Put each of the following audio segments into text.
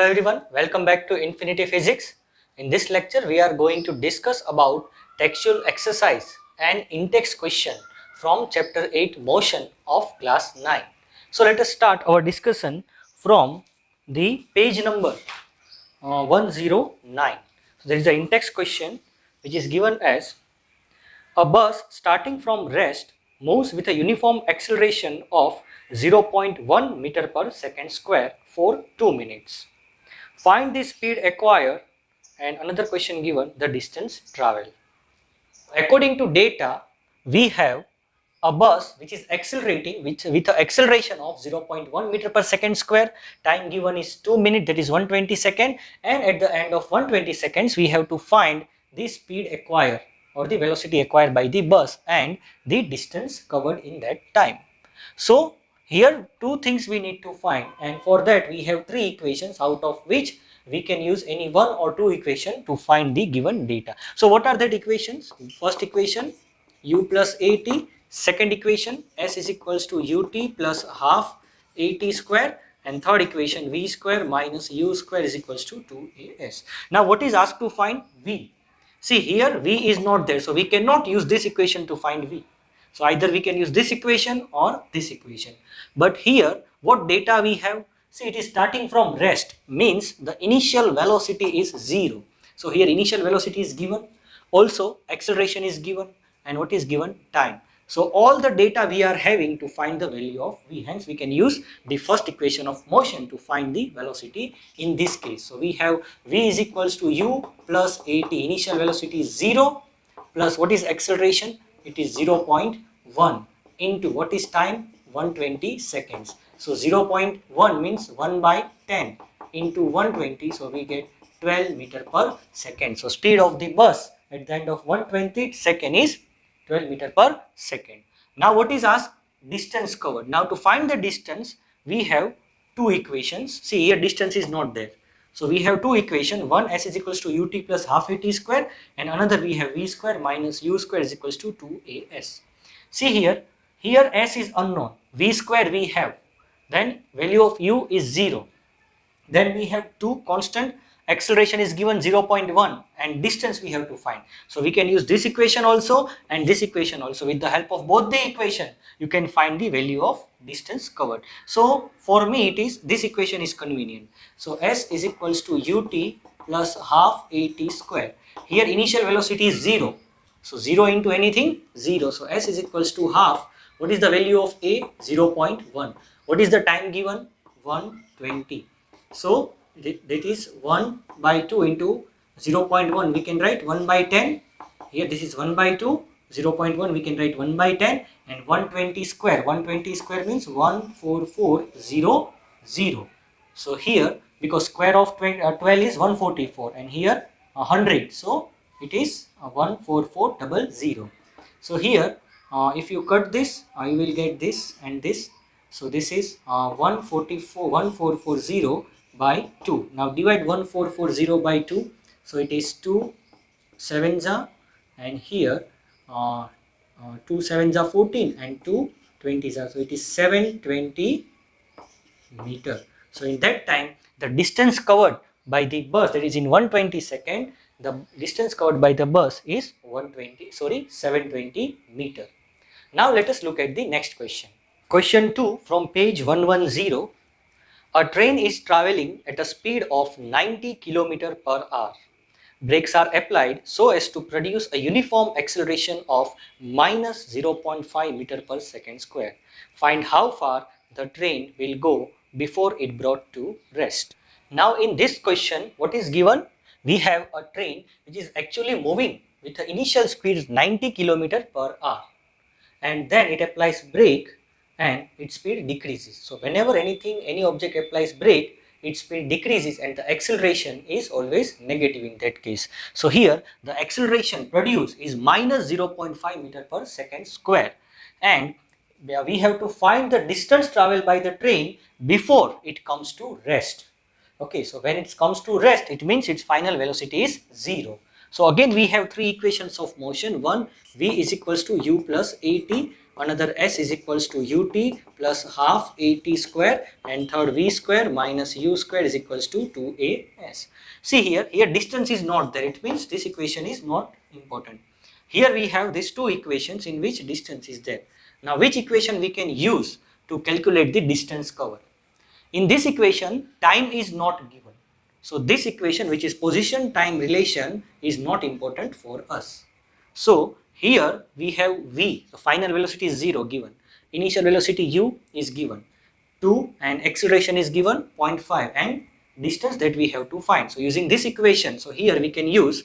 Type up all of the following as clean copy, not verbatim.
Hello everyone, welcome back to Infinity Physics. In this lecture, we are going to discuss about textual exercise and in-text question from chapter 8 motion of class 9. So let us start our discussion from the page number 109. So there is an in-text question which is given as a bus starting from rest moves with a uniform acceleration of 0.1 meter per second square for 2 minutes. Find the speed acquired, and another question given, the distance traveled. According to data, we have a bus which is accelerating with an acceleration of 0.1 meter per second square. Time given is 2 minutes, that is 120 seconds, and at the end of 120 seconds we have to find the speed acquired or the velocity acquired by the bus and the distance covered in that time. So here two things we need to find, and for that we have three equations, out of which we can use any one or two equation to find the given data. So what are that equations? First equation, u plus at. Second equation, s is equals to ut plus half at square. And third equation, v square minus u square is equals to 2as. Now what is asked to find? V. See here v is not there, so we cannot use this equation to find v. So either we can use this equation or this equation. But here what data we have? See, it is starting from rest, means the initial velocity is 0. So here initial velocity is given, also acceleration is given, and what is given? Time. So all the data we are having to find the value of v. Hence we can use the first equation of motion to find the velocity in this case. So we have v is equals to u plus at. Initial velocity is 0 plus what is acceleration? It is 0.1 into what is time? 120 seconds. So 0.1 means 1 by 10 into 120. So we get 12 meter per second. So speed of the bus at the end of 120 second is 12 meter per second. Now what is asked? Distance covered. Now to find the distance, we have two equations. See here distance is not there. So we have two equations. One, s is equals to ut plus half at square, and another we have v square minus u square is equals to 2as. See here s is unknown, v square we have, then value of u is 0. Then we have two constant, acceleration is given 0.1 and distance we have to find. So we can use this equation also and this equation also. With the help of both the equation, you can find the value of distance covered. So for me it is, this equation is convenient. So s is equals to ut plus half at square. Here initial velocity is 0. So 0 into anything? 0. So s is equals to half. What is the value of a? 0.1. What is the time given? 120. So that is 1 by 2 into 0.1. We can write 1 by 10. Here this is 1 by 2. 0.1 we can write 1 by 10. And 120 square. 120 square means 14400. So here, because square of 12 is 144 and here 100. So it is 14400. So here if you cut this, you will get this and this. So this is 1440 by 2. Now divide 1440 by 2. So it is 2 sevens are, and here 2 sevens are 14 and 2 20s are. So it is 720 meter. So in that time the distance covered by the bus, that is in 120 second, the distance covered by the bus is 720 meter. Now let us look at the next question. Question 2 from page 110. A train is traveling at a speed of 90 km per hour. Brakes are applied so as to produce a uniform acceleration of minus 0.5 meter per second square. Find how far the train will go before it brought to rest. Now in this question, what is given? We have a train which is actually moving with the initial speed 90 km per hour. And then it applies brake and its speed decreases. So whenever any object applies brake, its speed decreases and the acceleration is always negative in that case. So here the acceleration produced is minus 0.5 meter per second square, and we have to find the distance traveled by the train before it comes to rest. Okay, so when it comes to rest, it means its final velocity is 0. So again we have three equations of motion. One, v is equals to u plus at another s is equals to ut plus half at square, and third v square minus u square is equals to 2as. See here distance is not there, it means this equation is not important. Here we have these two equations in which distance is there. Now which equation we can use to calculate the distance covered? In this equation time is not given, so this equation, which is position time relation, is not important for us. So here we have v, the final velocity is 0 given, initial velocity u is given 2, and acceleration is given 0.5, and distance that we have to find. So using this equation, so here we can use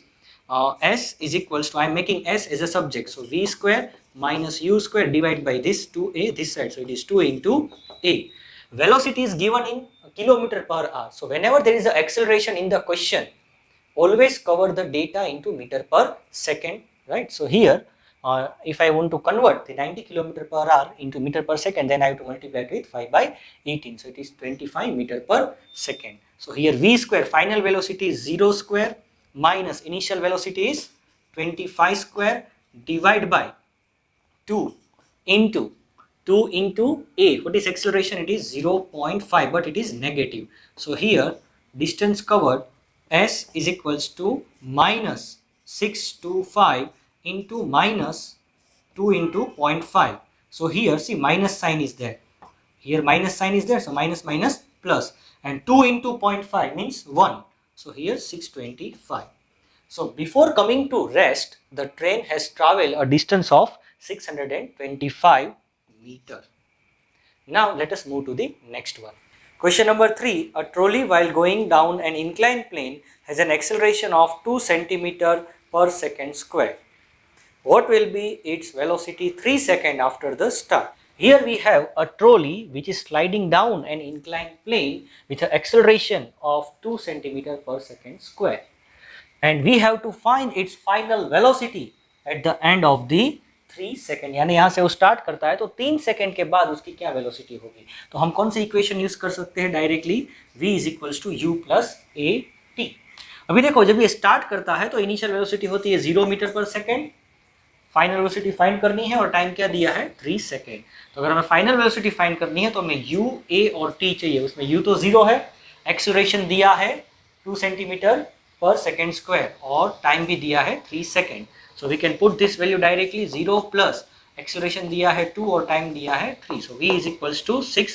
s is equals to, I am making s as a subject, so v square minus u square divided by this 2a this side, so it is 2 into a. Velocity is given in kilometer per hour, so whenever there is an acceleration in the question, always cover the data into meter per second, right? So here if I want to convert the 90 kilometer per hour into meter per second, then I have to multiply it with 5 by 18, so it is 25 meter per second. So here v square, final velocity is 0 square minus initial velocity is 25 square divided by 2 into a. What is acceleration? It is 0.5, but it is negative. So here distance covered s is equals to minus 625 into minus 2 into 0.5. So here see minus sign is there. Here minus sign is there, so minus minus plus, and 2 into 0.5 means 1. So here 625. So before coming to rest, the train has traveled a distance of 625 meter. Now let us move to the next one. Question number 3. A trolley while going down an inclined plane has an acceleration of 2 centimeter per second square. What will be its velocity 3 seconds after the start? Here we have a trolley which is sliding down an inclined plane with an acceleration of 2 centimeter per second square. And we have to find its final velocity at the end of the 3 second, यानी यहाँ से वो start करता है तो 3 second के बाद उसकी क्या वेलोसिटी होगी. तो हम कौन सी इक्वेशन यूज कर सकते हैं directly? v is equals to u plus a t. अभी देखो जब ये स्टार्ट करता है तो इनिशियल वेलोसिटी होती है 0 मीटर पर सेकेंड, फाइनल वेलोसिटी फाइंड करनी है और टाइम क्या दिया है 3 सेकेंड. तो अगर हमें फाइनल वेलोसिटी फाइंड करनी है तो हमें u, a और t चाहिए. उसमें u तो 0 है, एक्सेलरेशन दिया है 2 सेंटीमीटर पर सेकेंड स्क्वायर और टाइम भी दिया है 3 second. So we can put this value directly, 0 plus acceleration दिया है 2 और टाइम दिया है 3. So v is equals to 6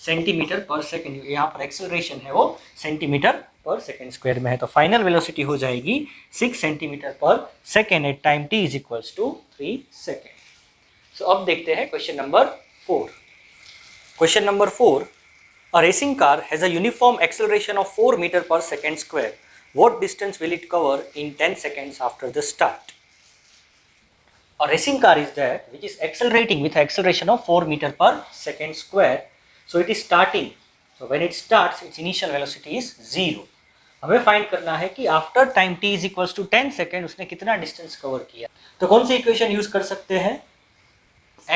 centimetre पर सेकेंड. यहाँ पर एक्सेलरेशन है वो सेंटीमीटर पर सेकेंड स्क्वायर में है, तो फाइनल वेलोसिटी हो जाएगी 6 सेंटीमीटर पर second at time t is equals to 3 second. So अब देखते हैं question number 4. Question number 4. A racing car has a uniform acceleration of 4 meter per second square. What distance will it cover in 10 seconds after the start? A racing car is that which is accelerating with acceleration of 4 meter per second square. So it is starting. So when it starts, its initial velocity is 0. हमें find करना है कि after time t is equals to 10 second उसने कितना distance cover किया. तो कौन सी equation use कर सकते हैं?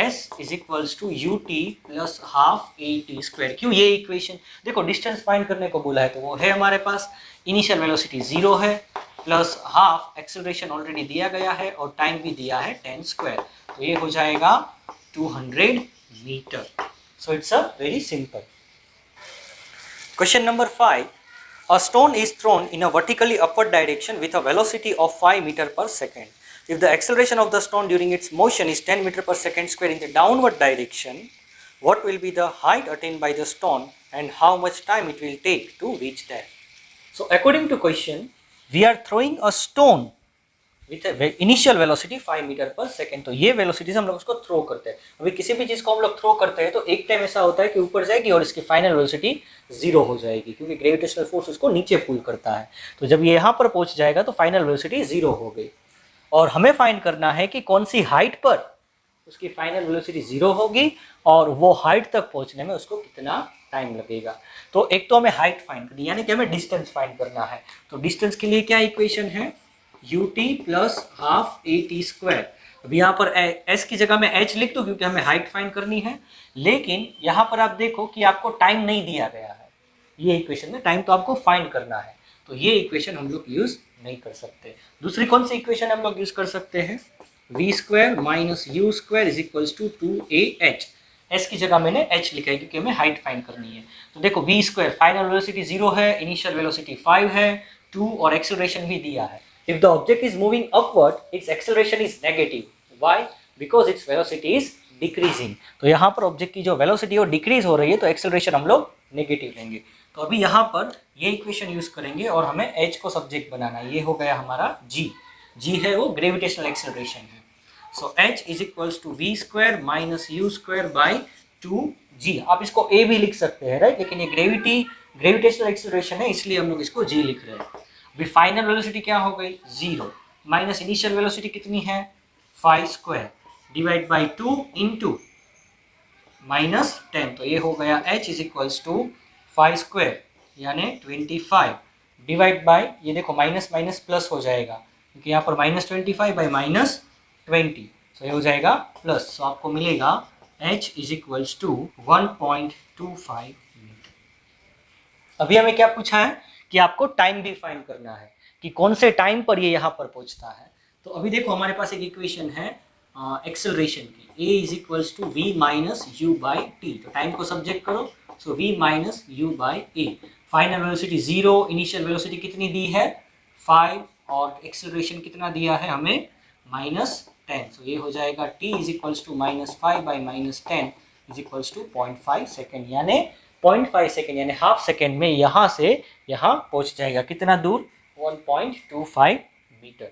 s is equals to ut plus half at square. क्यों ये इक्वेशन? देखो डिस्टेंस फाइंड करने को बोला है तो वो है हमारे पास, इनिशियल वेलोसिटी 0 है प्लस हाफ एक्सेलरेशन ऑलरेडी दिया गया है और टाइम भी दिया है 10 स्क्वायर, तो ये हो जाएगा 200 metre. So it's a very simple. Question number 5. A stone is thrown in a vertically upward direction with a velocity of 5 meter per second. If the acceleration of the stone during its motion is 10 meter per second square in the downward direction, what will be the height attained by the stone and how much time it will take to reach there? So according to question, we are throwing a stone with a initial velocity 5 meter per second. तो ये velocity से हम लोग उसको throw करते हैं. अभी किसी भी चीज़ को हम लोग थ्रो करते हैं तो एक टाइम ऐसा होता है कि ऊपर जाएगी और इसकी फाइनल वेलोसिटी 0 हो जाएगी क्योंकि ग्रेविटेशनल फोर्स उसको नीचे पुल करता है. तो जब ये यहाँ पर पहुँच जाएगा तो फाइनल वेलोसिटी 0 हो गई और हमें फाइंड करना है कि कौन सी हाइट पर उसकी फाइनल वेलोसिटी 0 होगी और वो हाइट तक पहुँचने में उसको कितना टाइम लगेगा. तो एक तो हमें हाइट फाइंड करनी है यानी कि हमें डिस्टेंस फाइंड करना है. तो डिस्टेंस के लिए क्या इक्वेशन है? ut plus half at square. अभी यहाँ पर s की जगह में h लिख दो क्योंकि हमें हाइट फाइंड करनी है, लेकिन यहाँ पर आप देखो कि आपको टाइम नहीं दिया गया है. ये इक्वेशन में टाइम तो आपको फाइंड करना है, तो ये इक्वेशन हम लोग यूज नहीं कर सकते. दूसरी कौन सी इक्वेशन हम लोग यूज कर सकते हैं? v square minus u square is equals to 2ah। s की जगह मैंने h लिखा है क्योंकि हमें हाइट फाइंड करनी है। तो देखो v स्क्वायर, फाइनल वेलोसिटी 0 है, इनिशियल वेलोसिटी 5 है, 2 और एक्सेलरेशन भी दिया है। If the object is moving upward it's acceleration is negative, why? Because its velocity is decreasing. तो यहाँ पर ऑब्जेक्ट की जो वेलोसिटी है वो डिक्रीज हो रही है, तो एक्सेलरेशन हम लोग नेगेटिव लेंगे। तो अभी यहाँ पर ये इक्वेशन यूज करेंगे और हमें h को सब्जेक्ट बनाना है। ये हो गया हमारा g है वो ग्रेविटेशनल एक्सेलरेशन है। So h is equals to v square minus u square by 2g। आप इसको a भी लिख सकते हैं, राइट, लेकिन ये ग्रेविटेशनल एक्सेलरेशन है इसलिए हम लोग इसको g लिख रहे हैं। अभी फाइनल वेलोसिटी क्या हो गई 0 माइनस इनिशियल वेलोसिटी कितनी है 5 square divide by 2 into minus 10। तो ये हो गया h is equals to 5 square यानी 25 डिवाइड बाय, ये देखो माइनस माइनस प्लस हो जाएगा क्योंकि यहाँ पर माइनस 25 बाई माइनस 20, तो ये हो जाएगा प्लस। तो आपको मिलेगा h is equals to 1.25 metre. अभी हमें क्या पूछा है कि आपको टाइम भी फाइंड करना है कि कौन से टाइम पर ये यहाँ पर पहुँचता है। तो अभी देखो हमारे पास एक इक्वेशन है एक्सेलरेशन की, a is equals to v minus u by t. तो टाइम को सब्जेक्ट करो, so v minus u by a. Final velocity 0, initial velocity कितनी दी है 5 और एक्सेलरेशन कितना दिया है हमें माइनस 10। सो ये हो जाएगा t is equals to minus 5 by minus 10 is equals to 0.5 second, यानी 0.5 सेकेंड यानी हाफ सेकेंड में यहाँ से यहाँ पहुँच जाएगा। कितना दूर 1.25 metre.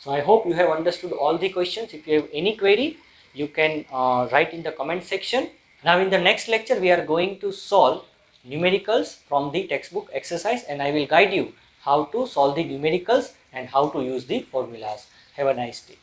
So I hope you have understood all the questions. If you have any query, you can write in the comment section. Now in the next lecture, we are going to solve numericals from the textbook exercise, and I will guide you how to solve the numericals and how to use the formulas. Have a nice day.